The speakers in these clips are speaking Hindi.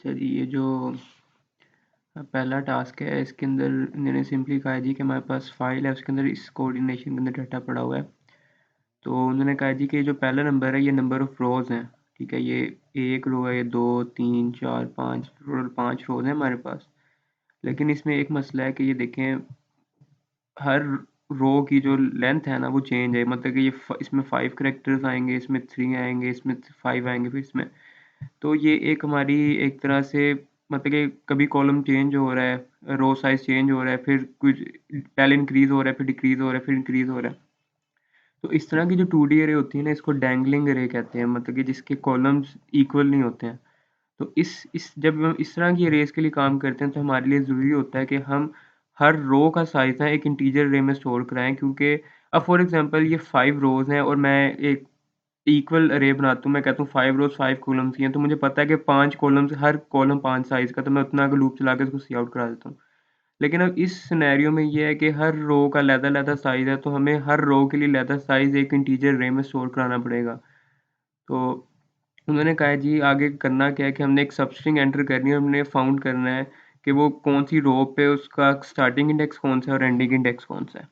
अच्छा जी, ये जो पहला टास्क है इसके अंदर इन्होंने सिंपली कहा है जी कि हमारे पास फाइल है, उसके अंदर इस कोऑर्डिनेशन के अंदर डाटा पड़ा हुआ है। तो उन्होंने कहा जी कि जो पहला नंबर है ये नंबर ऑफ़ रोज़ हैं, ठीक है। ये एक रो है, 2 3 4 5 टोटल 5 रोज़ हैं हमारे पास। लेकिन इसमें एक मसला है कि ये देखें, हर रो की जो लेंथ है ना वो चेंज है। मतलब कि इसमें 5 कैरेक्टर्स आएंगे, इसमें 3 आएंगे, इसमें 5 आएंगे, फिर इसमें। तो ये एक हमारी एक तरह से मतलब कि कभी कॉलम चेंज हो रहा है, रो साइज़ चेंज हो रहा है, फिर कुछ पहले इंक्रीज़ हो रहा है, फिर डिक्रीज़ हो रहा है, फिर इंक्रीज़ हो रहा है। तो इस तरह की जो 2D अरे होती है ना, इसको डैंगलिंग अरे कहते हैं। मतलब कि जिसके कॉलम्स इक्वल नहीं होते हैं। तो इस जब हम इस तरह की अरेज़ के लिए काम करते हैं तो हमारे लिए ज़रूरी होता है कि हम हर रो का साइज़ ना एक इंटीजर अरे में स्टोर कराएँ, क्योंकि अब फॉर एग्ज़ाम्पल ये 5 रोज़ हैं और मैं एक इक्वल अरे बनाता हूँ। मैं कहता हूँ 5 रोज़ 5 कॉलम्स की हैं, तो मुझे पता है कि 5 कॉलम्स, हर कॉलम 5 साइज़ का, तो मैं उतना का लूप चला के उसको सी आउट करा देता हूँ। लेकिन अब इस सिनेरियो में ये है कि हर रो का अलग-अलग साइज़ है, तो हमें हर रो के लिए अलग साइज़ एक इंटीजर अरे में स्टोर कराना पड़ेगा। तो उन्होंने कहा है जी आगे करना क्या है कि हमने एक सबस्ट्रिंग एंटर करनी है, हमने फाउंड करना है कि वो कौन-सी रो पे उसका स्टार्टिंग इंडेक्स कौन-सा है और एंडिंग इंडेक्स कौन-सा है।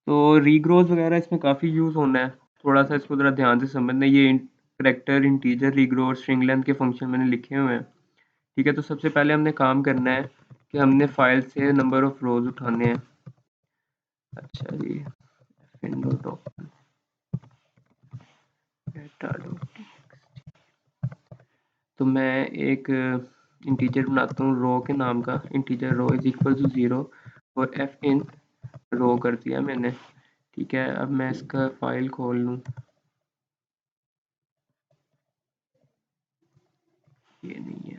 तो रीग्रोथ वगैरह इसमें काफ़ी यूज़ होना है। थोड़ा-सा इसको ज़रा ध्यान से समझना। ये कैरेक्टर, इंटीजर, रीग्रो और स्ट्रिंग लेंथ के फंक्शन मैंने लिखे हुए हैं। ठीक है, तो सबसे पहले हमने काम करना है कि हमने फाइल से नंबर ऑफ़ रोज़ उठाने हैं। अच्छा जी, विंडो डॉक डेटा डॉक। तो मैं एक इंटीजर बनाता हूँ रो के नाम का। Integer row is equal to 0 और एफ इन रो कर दिया मैंने। ठीक है, अब मैं इसका फाइल खोल लूँ। ये नहीं है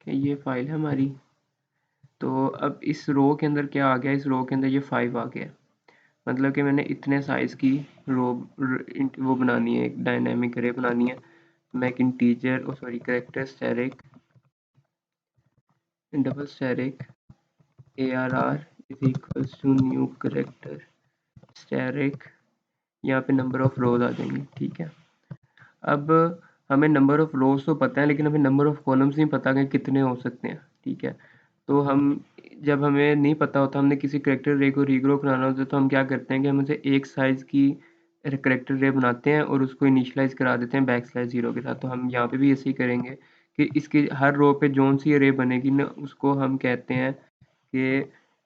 कि ये फाइल है हमारी। तो अब इस रो के अंदर क्या आ गया, इस रो के अंदर ये 5 आ गया। मतलब कि मैंने इतने साइज़ की रो वो बनानी है, एक डायनेमिक अरे बनानी है। मैं एक integer sorry character static double static ARR is equals to new character static, यहाँ पे नंबर ऑफ़ रोज़ आ जाएंगे। ठीक है, अब हमें नंबर ऑफ़ रोज़ तो पता है, लेकिन हमें नंबर ऑफ़ कॉलम्स नहीं पता कि कितने हो सकते हैं। ठीक है, तो हम जब हमें नहीं पता होता, हमने किसी कैरेक्टर रे को रीग्रो बनाना होता है, तो हम क्या करते हैं कि हम उसे एक साइज़ की कैरेक्टर रे बनाते हैं और उसको इनिशियलाइज़ करा देते हैं \0 के साथ। तो हम यहाँ पे भी ऐसे ही करेंगे कि इसकी हर रो पे जौन सी अरे बनेगी ना, उसको हम कहते हैं कि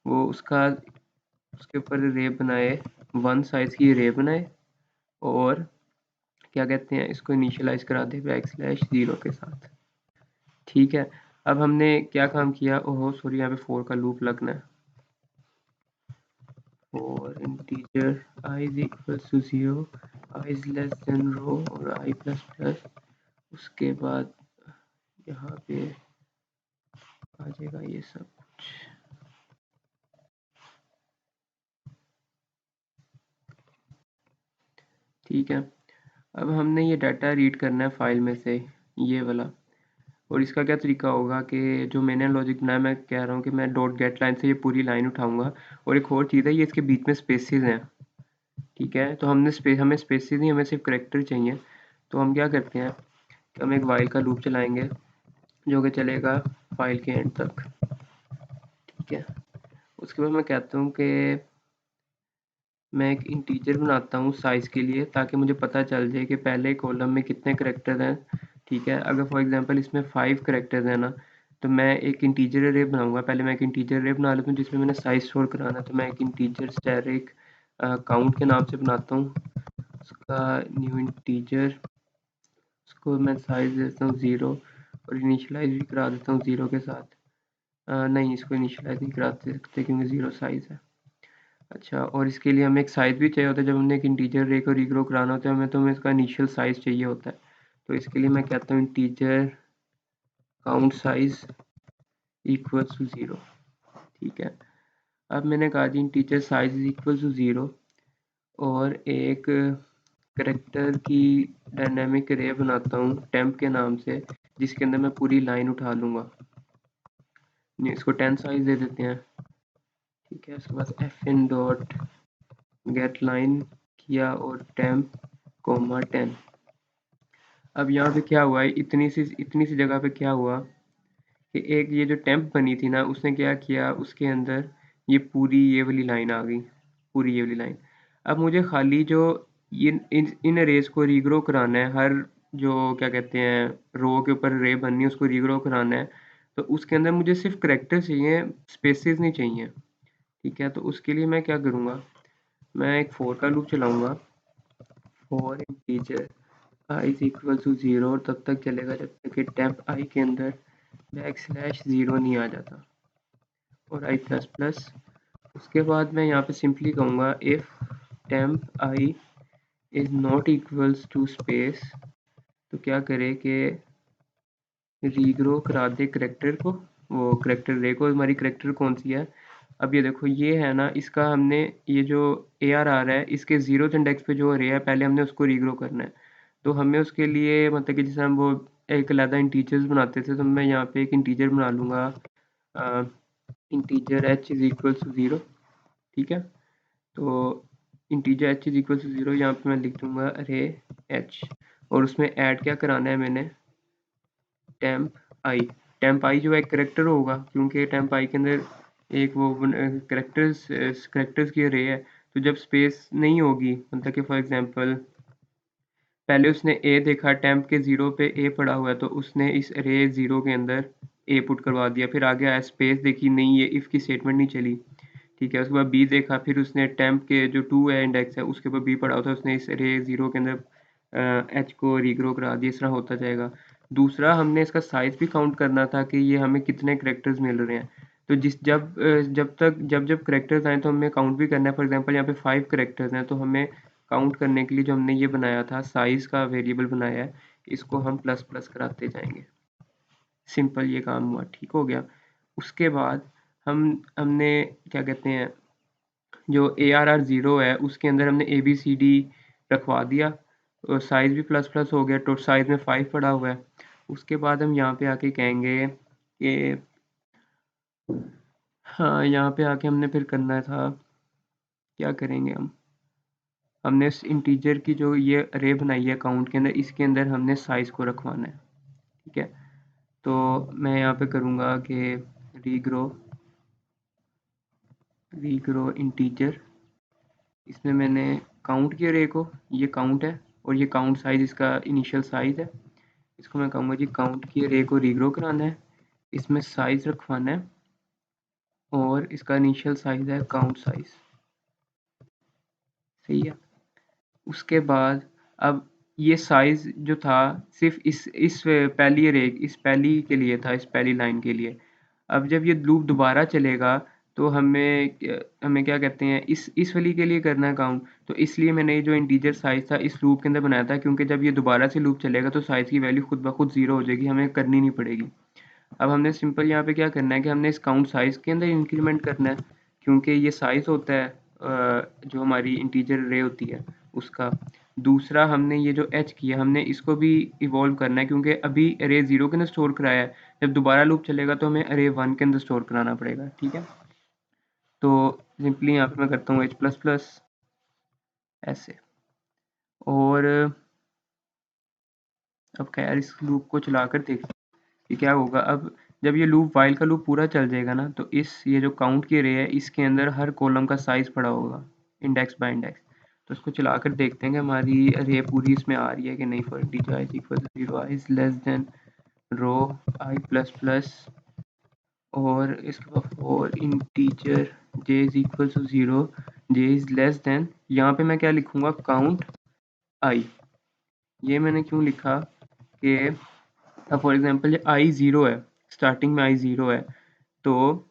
वो उसके ऊपर अरे बनाए, 1 साइज़ की अरे बनाए और क्या कहते हैं, इसको इनिशियलाइज़ करा दे \0 के साथ। ठीक है, अब हमने क्या काम किया, ओहो सॉरी, यहाँ पे फॉर का लूप लगना है। For integer I is equal to 0, I is less than row और I प्लस प्लस, उसके बाद यहाँ पे आ जाएगा ये सब कुछ। ठीक है, अब हमने ये डाटा रीड करना है फाइल में से, ये वाला। और इसका क्या तरीका होगा कि जो मैंने लॉजिक बनाया, मैं कह रहा हूँ कि मैं डॉट गेट लाइन से ये पूरी लाइन उठाऊंगा। और एक और चीज़ है, ये इसके बीच में स्पेसेस हैं। ठीक है, तो हमें स्पेसेस नहीं, हमें सिर्फ करेक्टर चाहिए। तो हम क्या करते हैं कि हम एक वाइल का लूप चलाएंगे जो कि चलेगा फाइल के एंड तक। ठीक है, उसके बाद मैं कहता हूँ कि मैं एक इंटीजर बनाता हूँ साइज़ के लिए, ताकि मुझे पता चल जाए कि पहले कॉलम में कितने करेक्टर्स हैं। ठीक है, अगर फॉर एग्जांपल इसमें 5 करेक्टर्स हैं ना, तो मैं एक इंटीजर अरे बनाऊंगा। पहले मैं एक इंटीजर अरे बना लेता हूँ जिसमें मैंने साइज़ स्टोर कराना है। तो मैं एक इंटीजर स्टैटिक काउंट के नाम से बनाता हूँ उसका न्यू इंटीजर। उसको मैं साइज़ देता हूँ 0 और इनिशियलाइज़ भी करा देता हूँ 0 के साथ। नहीं, इसको इनिशियलाइज़ नहीं करा सकते क्योंकि 0 साइज़ है। अच्छा, और इसके लिए हमें एक साइज़ भी चाहिए होता है। जब हमने एक इंटीजर रे को रीग्रो कराना होता है, तो हमें इसका इनिशियल साइज़ चाहिए होता है। तो इसके लिए मैं कहता हूँ integer count size equals to 0। ठीक है, अब मैंने कहा जी integer size is equal to 0 और एक करेक्टर की डायनेमिक अरे बनाता हूँ टेम्प के नाम से, जिसके अंदर मैं पूरी लाइन उठा लूँगा। इसको 10 साइज़ दे देते हैं। ठीक है, उसके बाद F in dot gate line किया और टेम्प कोमा 10। अब यहाँ पे क्या हुआ है, इतनी सी जगह पे क्या हुआ कि एक ये जो टेम्प बनी थी ना, उसने क्या किया, उसके अंदर ये पूरी ये वाली लाइन आ गई, पूरी ये वाली लाइन। अब मुझे खाली जो इन रेस को रीग्रो कराना है, हर जो क्या कहते हैं रो के ऊपर रे बननी है उसको रीग्रो कराना है, तो उसके अंदर मुझे सिर्फ करेक्टर चाहिए, स्पेसेस नहीं चाहिए। ठीक है, तो उसके लिए मैं क्या करूँगा, मैं एक फोर का लूप चलाऊंगा, for integer i is equal to 0, और तब तक चलेगा जब तक कि टेम्प आई के अंदर /0 नहीं आ जाता, और आई प्लस प्लस। उसके बाद मैं यहाँ पे सिंपली कहूँगा if temp i is not equals to space, तो क्या करे कि रीग्रो करा दे करेक्टर को, वो करेक्टर रे को। हमारी करेक्टर कौन सी है, अब ये देखो ये है ना, इसका हमने ये जो ARR है इसके 0th इंडेक्स पे जो रे है पहले हमने उसको रीग्रो करना है। तो हमें उसके लिए मतलब कि जैसे हम वो एक अलग इंटीजर्स बनाते थे, तो मैं यहाँ पे एक इंटीजर बना लूँगा, integer h is equal to 0। ठीक है, तो integer h is equal to 0 यहाँ पे मैं लिख दूँगा रे h, और उसमें ऐड क्या कराना है मैंने, टेम्प आई। टेम्प आई जो है करेक्टर होगा, क्योंकि टेम्प आई के अंदर एक वो करेक्टर्स की रे है। तो जब स्पेस नहीं होगी, मतलब कि फॉर एग्जांपल पहले उसने ए देखा, टेम्प के 0 पे ए पड़ा हुआ है, तो उसने इस रे 0 के अंदर ए पुट करवा दिया। फिर आगे आया स्पेस देखी, नहीं ये इफ़ की स्टेटमेंट नहीं चली। ठीक है, उसके बाद बी देखा, फिर उसने टेम्प के जो 2 है इंडेक्स है उसके ऊपर बी पड़ा हुआ था, उसने इस रे 0 के अंदर एच को रीग्रो करा दिया। इस तरह होता जाएगा। दूसरा हमने इसका साइज भी काउंट करना था कि ये हमें कितने करेक्टर्स मिल रहे हैं। तो जब करेक्टर्स आए तो हमें काउंट भी करना है। फॉर एग्जांपल यहाँ पे 5 करेक्टर्स हैं, तो हमें काउंट करने के लिए जो हमने ये बनाया था साइज का वेरिएबल बनाया है, इसको हम प्लस प्लस कराते जाएंगे। सिंपल ये काम हुआ, ठीक हो गया। उसके बाद हमने क्या कहते हैं, जो ARR 0 है उसके अंदर हमने ABCD रखवा दिया, और साइज भी प्लस प्लस हो गया, तो साइज में 5 पड़ा हुआ है। उसके बाद हम यहाँ पे आके कहेंगे कि हाँ, यहाँ पे आके हमने फिर करना था, क्या करेंगे हमने इस इंटीजर की जो ये अरे बनाई है काउंट के अंदर, इसके अंदर हमने साइज को रखवाना है। ठीक है, तो मैं यहाँ पे करूँगा कि रीग्रो इंटीजर, इसमें मैंने काउंट किया अरे को, ये काउंट है, और ये काउंट साइज इसका इनिशियल साइज है। इसको मैं कहूँगा जी काउंट की अरे को रीग्रो कराना है, इसमें साइज रखवाना है, और इसका इनिशियल साइज है काउंट साइज। सही है। उसके बाद अब ये साइज जो था सिर्फ इस पहली अरे, इस पहली के लिए था, इस पहली लाइन के लिए। अब जब ये लूप दोबारा चलेगा तो हमें क्या कहते हैं, इस वाली के लिए करना है काउंट। तो इसलिए मैंने ये जो इंटीजर साइज था इस लूप के अंदर बनाया था, क्योंकि जब ये दोबारा से लूप चलेगा तो साइज की वैल्यू खुद ब खुद 0 हो जाएगी, हमें करनी नहीं पड़ेगी। अब हमने सिंपल यहाँ पे क्या करना है कि हमने इस काउंट साइज के अंदर इंक्रीमेंट करना है, क्योंकि ये साइज होता है जो हमारी इंटीजर रे होती है उसका। दूसरा हमने ये जो h किया हमने इसको भी इवॉल्व करना है, क्योंकि अभी अरे 0 के अंदर स्टोर कराया है, जब दोबारा लूप चलेगा तो हमें अरे 1 के अंदर स्टोर कराना पड़ेगा। ठीक है, तो सिंपली यहाँ पे मैं करता हूँ h प्लस प्लस ऐसे। और अब खैर इस लूप को चला कर देखते हैं कि क्या होगा। अब जब ये लूप वाइल का लूप पूरा चल जाएगा ना, तो ये जो काउंट की रे है इसके अंदर हर कॉलम का साइज पड़ा होगा इंडेक्स बाय इंडेक्स। तो इसको चला कर देखते हैं कि हमारी रे पूरी इसमें आ रही है कि नहीं। For integer i equal to 0, i is less than row i plus plus, और इसके बाद for integer j is equal to 0, j is less than, यहाँ पे मैं क्या लिखूंगा, काउंट i। ये मैंने क्यों लिखा कि अब फॉर एग्जांपल आई 0 है, स्टार्टिंग में आई 0 है, तो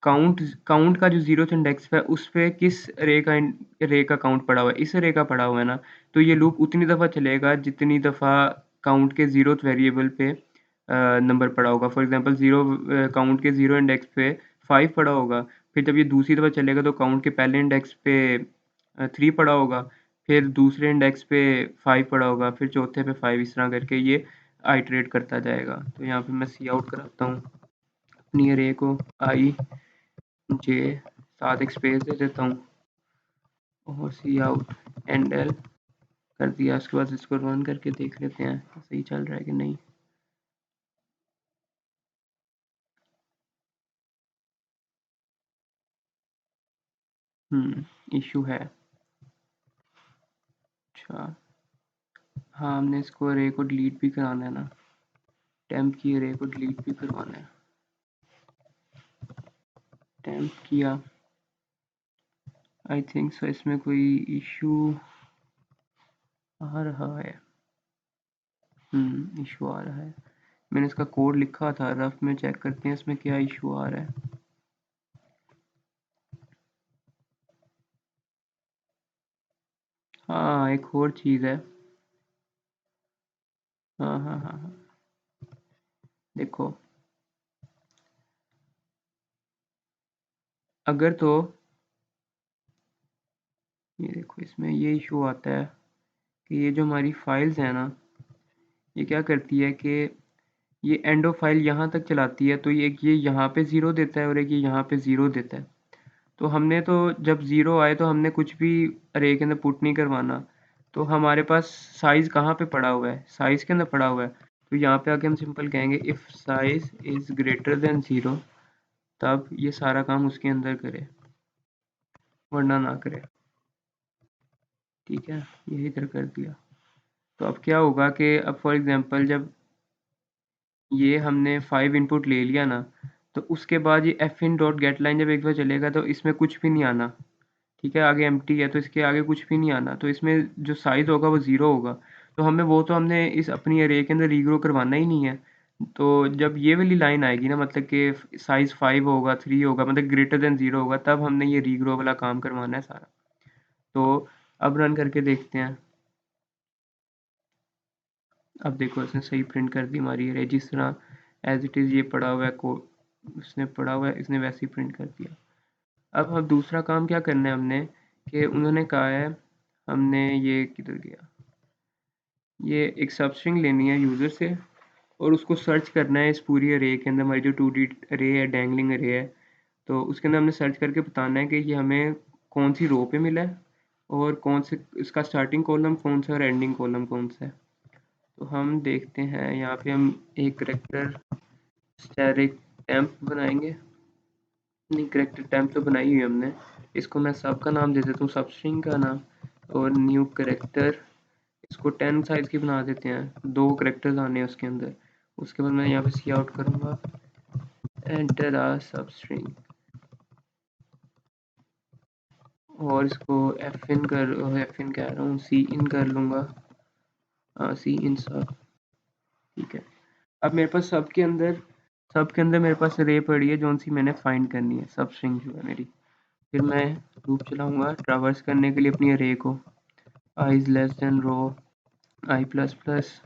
काउंट का जो 0th इंडेक्स है उस पे किस रे का काउंट पड़ा हुआ है, इस रे का पड़ा हुआ है ना। तो ये लूप उतनी दफ़ा चलेगा जितनी दफ़ा काउंट के 0th वेरिएबल पे नंबर पड़ा होगा। फॉर एग्जांपल काउंट के 0 इंडेक्स पे 5 पड़ा होगा, फिर जब ये दूसरी दफ़ा चलेगा तो काउंट के पहले इंडेक्स पे 3 पड़ा होगा, फिर दूसरे इंडेक्स पे 5 पड़ा होगा, फिर चौथे पे 5, इस तरह करके ये आइटरेट करता जाएगा। तो यहाँ पे मैं सी आउट कराता हूँ अपनी अरे को, आई जे साथ एक स्पेस दे देता हूँ, और सी आउट एंड एल कर दिया। उसके बाद इसको रन करके देख लेते हैं कि सही चल रहा है कि नहीं। इशू है। अच्छा, हाँ हमने इसको अरे को डिलीट भी कराना है ना, टेम्प की अरे को डिलीट भी करवाना है। टेम्प किया, आई थिंक सो इसमें कोई इशू आ रहा है। इशू आ रहा है। मैंने इसका कोड लिखा था रफ में, चेक करते हैं इसमें क्या इशू आ रहा है। हाँ एक और चीज़ है। हाँ हाँ हाँ हाँ, देखो, अगर तो ये देखो इसमें ये इशू आता है कि ये जो हमारी फाइल्स हैं ना, ये क्या करती है कि ये एंड ऑफ फाइल यहाँ तक चलाती है, तो ये यहाँ पे ज़ीरो देता है और एक ये यहाँ पे ज़ीरो देता है। तो हमने तो जब ज़ीरो आए तो हमने कुछ भी अरे के अंदर पुट नहीं करवाना। तो हमारे पास साइज़ कहाँ पे पड़ा हुआ है, साइज़ के अंदर पड़ा हुआ है। तो यहाँ पे आके हम सिंपल कहेंगे if size is greater than zero, तब ये सारा काम उसके अंदर करे, वरना ना करे। ठीक है, यही इधर कर दिया। तो अब क्या होगा कि अब फॉर एग्जांपल जब ये हमने 5 इनपुट ले लिया ना, तो उसके बाद ये F in dot gate line जब एक बार चलेगा तो इसमें कुछ भी नहीं आना। ठीक है, आगे एम्प्टी है तो इसके आगे कुछ भी नहीं आना, तो इसमें जो साइज़ होगा वो ज़ीरो होगा। तो हमें वो तो हमने इस अपनी अरे के अंदर रीग्रो करवाना ही नहीं है। तो जब ये वाली लाइन आएगी ना, मतलब कि साइज़ 5 होगा, 3 होगा, मतलब ग्रेटर देन ज़ीरो होगा, तब हमने ये रीग्रो वाला काम करवाना है सारा। तो अब रन करके देखते हैं। अब देखो इसने सही प्रिंट कर दी हमारी अरे, जिस तरह एज इट इज़ ये पड़ा हुआ है को उसने पड़ा हुआ है, इसने वैसे ही प्रिंट कर दिया। अब हम दूसरा काम क्या करना है हमने, कि उन्होंने कहा है, हमने ये किधर गया, ये एक सब स्ट्रिंग लेनी है यूज़र से और उसको सर्च करना है इस पूरी अरे के अंदर। हमारी जो 2D अरे है, डैंगलिंग अरे है, तो उसके अंदर हमने सर्च करके बताना है कि ये हमें कौन सी रो पे मिला है और कौन से इसका स्टार्टिंग कॉलम कौन सा और एंडिंग कॉलम कौन सा है। तो हम देखते हैं यहाँ पे हम एक करेक्टर स्टैटिक टेम्प बनाएंगे। नहीं, करेक्टर टेम्प तो बनाई हुई है हमने। इसको मैं सब का नाम दे देता हूँ, सब स्ट्रिंग का नाम, और न्यू करेक्टर, इसको 10 साइज की बना देते हैं, 2 करेक्टर्स आने हैं उसके अंदर। उसके बाद मैं यहाँ पे सी आउट करूँगा, एंटर आ सब स्ट्रिंग, और इसको एफ इन कह रहा हूँ, सी इन कर लूँगा। सी इन सब। ठीक है, अब मेरे पास सबके अंदर मेरे पास रे पड़ी है जो सी मैंने फाइंड करनी है, सब स्ट्रिंग जो है मेरी। फिर मैं लूप चलाऊंगा ट्रावर्स करने के लिए अपनी रे को, I is less than row I plus plus,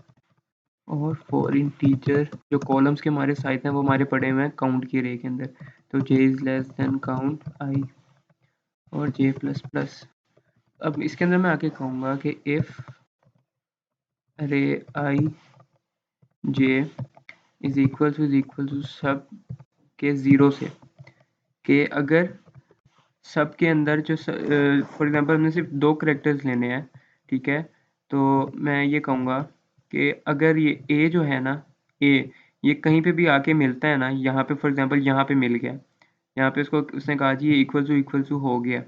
और फॉर इंटीजर जो कॉलम्स के हमारे साइज हैं वो हमारे पड़े हुए हैं काउंट की रे के अंदर। तो J is less than count I और जे प्लस प्लस। अब इसके अंदर मैं आके कहूँगा कि इफ़ रे आई जे इज इक्वल टू सब के ज़ीरो से, कि अगर सब के अंदर जो फॉर एग्जांपल हमने सिर्फ 2 कैरेक्टर्स लेने हैं। ठीक है, तो मैं ये कहूँगा कि अगर ये ए जो है ना, ए ये कहीं पे भी आके मिलता है ना, यहाँ पे फॉर एग्जांपल यहाँ पे मिल गया, यहाँ पे उसको उसने कहा जी ये इक्वल टू हो गया,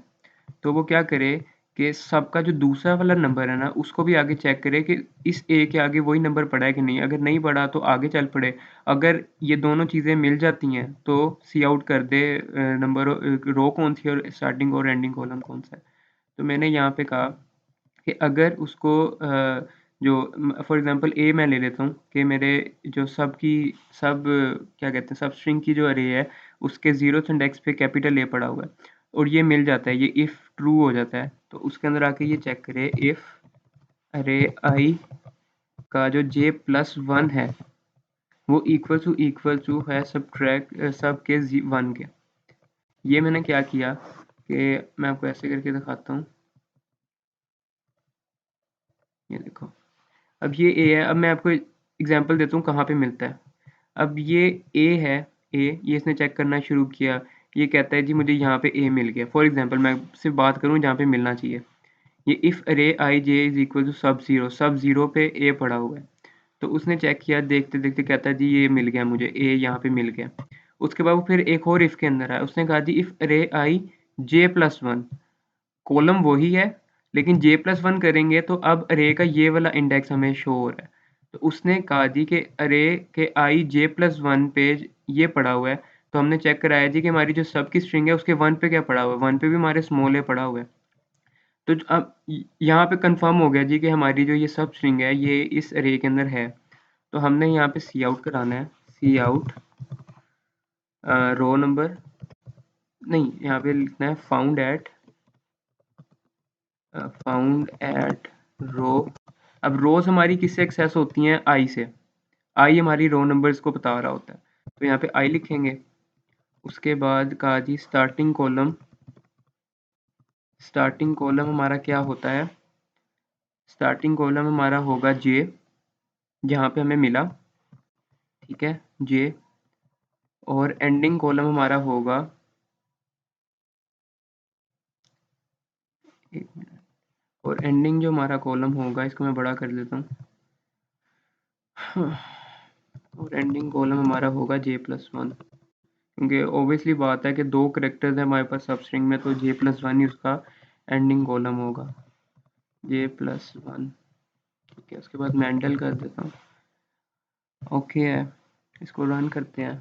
तो वो क्या करे कि सबका जो दूसरा वाला नंबर है ना उसको भी आगे चेक करे कि इस ए के आगे वही नंबर पड़ा है कि नहीं। अगर नहीं पड़ा तो आगे चल पड़े। अगर ये दोनों चीज़ें मिल जाती हैं तो सी आउट कर दे नंबर, रो कौन सी और स्टार्टिंग और एंडिंग कॉलम कौन सा है। तो मैंने यहाँ पे कहा कि अगर उसको जो फॉर एग्जांपल ए मैं ले लेता हूँ कि मेरे जो सब क्या कहते हैं सब स्ट्रिंग की जो अरे है उसके ज़ीरो इंडेक्स पे कैपिटल ए पड़ा हुआ है और ये मिल जाता है, ये इफ़ ट्रू हो जाता है, तो उसके अंदर आके ये चेक करे इफ़ अरे आई का जो जे प्लस वन है वो इक्वल टू है सब के वन के। ये मैंने क्या किया कि मैं आपको ऐसे करके दिखाता हूँ, ये देखो। अब ये ए है, अब मैं आपको एग्जांपल देता हूँ कहाँ पे मिलता है। अब ये ए है, ये इसने चेक करना शुरू किया, ये कहता है जी मुझे यहाँ पे ए मिल गया। फॉर एग्जांपल मैं सिर्फ बात करूँ जहाँ पे मिलना चाहिए, ये इफ़ अरे आई जे इज इक्वल टू सब ज़ीरो पे ए पड़ा हुआ है। तो उसने चेक किया, देखते देखते कहता है जी ये मिल गया मुझे, ए यहाँ पे मिल गया। उसके बाद वो फिर एक और इफ़ के अंदर आया, उसने कहा जी इफ़ अरे आई जे प्लस वन, कॉलम वही है लेकिन जे प्लस वन करेंगे तो अब अरे का ये वाला इंडेक्स हमें शो हो रहा है। तो उसने कहा जी कि अरे के आई जे प्लस वन पे ये पड़ा हुआ है। तो हमने चेक कराया जी कि हमारी जो सब की स्ट्रिंग है उसके वन पे क्या पड़ा हुआ है, वन पे भी हमारे स्मॉल ए पड़ा हुआ है। तो अब यहाँ पे कंफर्म हो गया जी कि हमारी जो ये सब स्ट्रिंग है ये इस अरे के अंदर है। तो हमने यहाँ पे सी आउट कराना है, सी आउट रो नंबर, नहीं यहाँ पे लिखना है फाउंड एट रो। अब रोज हमारी किससे एक्सेस होती हैं, आई से। आई हमारी रो नंबर्स को बता रहा होता है, तो यहाँ पे आई लिखेंगे। उसके बाद कहा जी स्टार्टिंग कॉलम हमारा क्या होता है, स्टार्टिंग कॉलम हमारा होगा जे, जहाँ पे हमें मिला, ठीक है जे। और एंडिंग कॉलम हमारा होगा, एक मिनट, और एंडिंग जो हमारा कॉलम होगा इसको मैं बड़ा कर देता हूँ। और एंडिंग कॉलम हमारा होगा जे प्लस वन, क्योंकि ऑब्वियसली बात है कि दो करेक्टर्स है हमारे पास सब स्ट्रिंग में, तो जे प्लस वन ही उसका एंडिंग कॉलम होगा, जे प्लस वन। ठीक है, उसके बाद मैं हैंडल कर देता हूँ। ओके है, इसको रन करते हैं।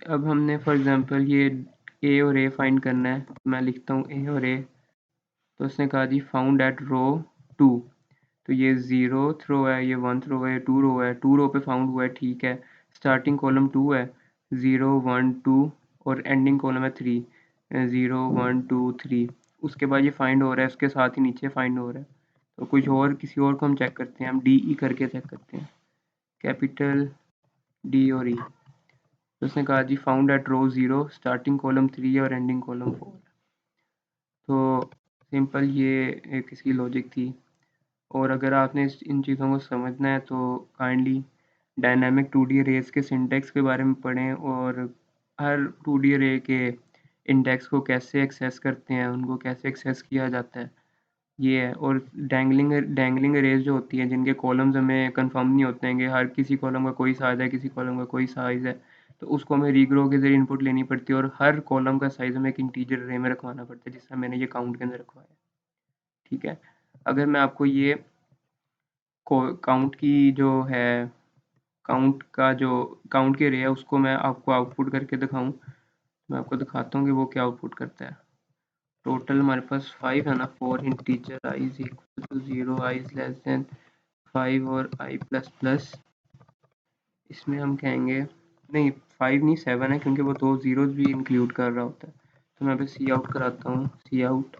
अब हमने फॉर एग्जांपल ये ए और ए फाइंड करना है, मैं लिखता हूँ ए और ए। तो उसने कहा जी फाउंड एट रो टू, तो ये ज़ीरो थ्रो है, ये वन थ्रो है, टू रो है, टू रो पे फाउंड हुआ है, ठीक है। स्टार्टिंग कॉलम टू है, ज़ीरो वन टू, और एंडिंग कॉलम है three, zero one two three. उसके बाद ये फाइंड हो रहा है, उसके साथ ही नीचे फाइंड हो रहा है। तो कुछ और किसी और को हम चेक करते हैं, हम डी ई करके चेक करते हैं, कैपिटल डी और ई। तो उसने कहा जी found at row zero, starting column three है और एंडिंग कॉलम फोर। तो सिंपल ये एक इसकी लॉजिक थी। और अगर आपने इन चीज़ों को समझना है तो काइंडली डायनामिक 2D अरेज के सिंटैक्स के बारे में पढ़ें, और हर 2D अरे के इंडेक्स को कैसे एक्सेस करते हैं, उनको कैसे एक्सेस किया जाता है, ये है। और डैंगलिंग अरेज जो होती हैं जिनके कॉलम्स हमें कंफर्म नहीं होते हैं कि हर किसी कॉलम का कोई साइज़ है, किसी कॉलम का कोई साइज़ है, तो उसको हमें रीग्रो के ज़रिए इनपुट लेनी पड़ती है, और हर कॉलम का साइज़ हमें एक इंटीजर अरे में रखवाना पड़ता है, जिससे मैंने ये काउंट के अंदर रखवाया। ठीक है, अगर मैं आपको ये काउंट की जो है, काउंट की रे है उसको मैं आपको आउटपुट करके दिखाऊं, मैं आपको दिखाता हूँ कि वो क्या आउटपुट करता है। टोटल हमारे पास 5 है ना, for integer i is equal to 0, i is less than 5 और आई प्लस प्लस, इसमें हम कहेंगे, नहीं 5 नहीं 7 है, क्योंकि वो दो जीरोज भी इंक्लूड कर रहा होता है। तो मैं अभी सी आउट कराता हूँ, सी आउट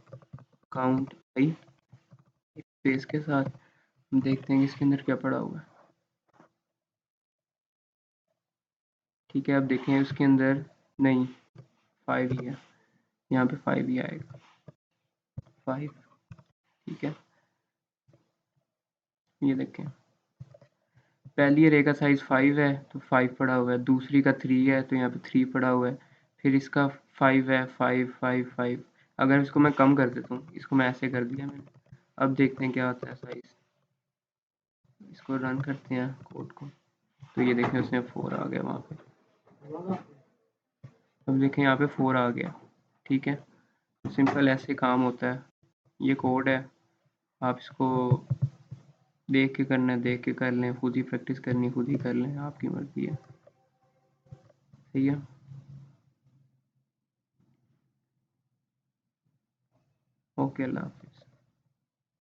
काउंट आई स्पेस के साथ, हम देखते हैं कि इसके अंदर क्या पड़ा हुआ है। ठीक है, अब देखें उसके अंदर, नहीं 5 ही है, यहाँ पे 5 ही आएगा, 5। ठीक है, ये देखें पहली अरे का साइज़ 5 है तो 5 पड़ा हुआ है, दूसरी का 3 है तो यहाँ पे 3 पड़ा हुआ है, फिर इसका 5 है, 5 5 5। अगर इसको मैं कम कर देता हूँ, इसको मैं ऐसे कर दिया मैंने, अब देखते हैं क्या आता है साइज़। इसको रन करते हैं कोड को, तो ये देखें उसमें 4 आ गया वहाँ पे। अब देखें यहाँ पे 4 आ गया। ठीक है, सिंपल ऐसे काम होता है, ये कोड है। आप इसको देख के करना है, देख के कर लें, खुद ही प्रैक्टिस करनी खुद ही कर लें, आपकी मर्ज़ी है। सही है, ओके, अल्लाह हाफ़िज़।